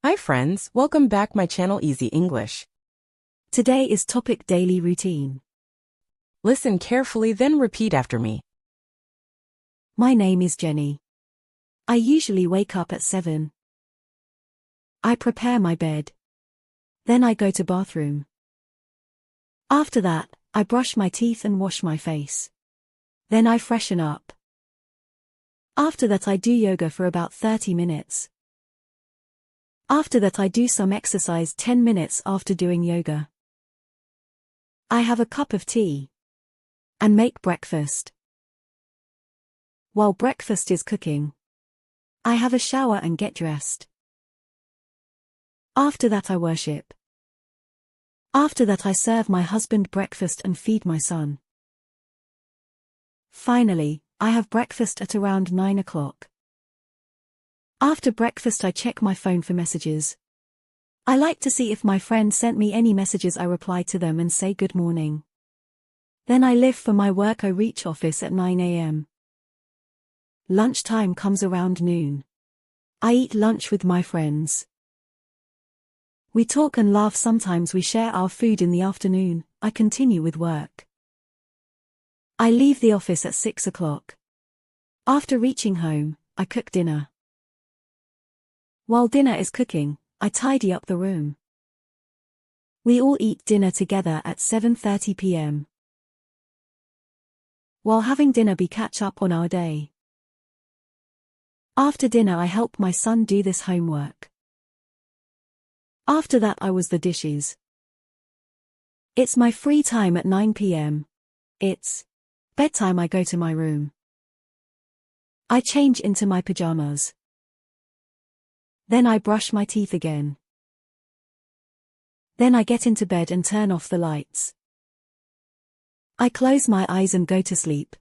Hi friends, welcome back my channel Easy English. Today is topic daily routine. Listen carefully then repeat after me. My name is Jenny. I usually wake up at 7. I prepare my bed. Then I go to bathroom. After that, I brush my teeth and wash my face. Then I freshen up. After that I do yoga for about 30 minutes. After that I do some exercise 10 minutes after doing yoga. I have a cup of tea. And make breakfast. While breakfast is cooking, I have a shower and get dressed. After that I worship. After that I serve my husband breakfast and feed my son. Finally, I have breakfast at around 9 o'clock. After breakfast I check my phone for messages. I like to see if my friend sent me any messages. I reply to them and say good morning. Then I leave for my work. I reach office at 9 a.m. Lunchtime comes around noon. I eat lunch with my friends. We talk and laugh. Sometimes we share our food. In the afternoon, I continue with work. I leave the office at 6 o'clock. After reaching home, I cook dinner. While dinner is cooking, I tidy up the room. We all eat dinner together at 7:30 p.m. While having dinner we catch up on our day. After dinner I help my son do this homework. After that I wash the dishes. It's my free time at 9 p.m. It's bedtime. I go to my room. I change into my pajamas. Then I brush my teeth again. Then I get into bed and turn off the lights. I close my eyes and go to sleep.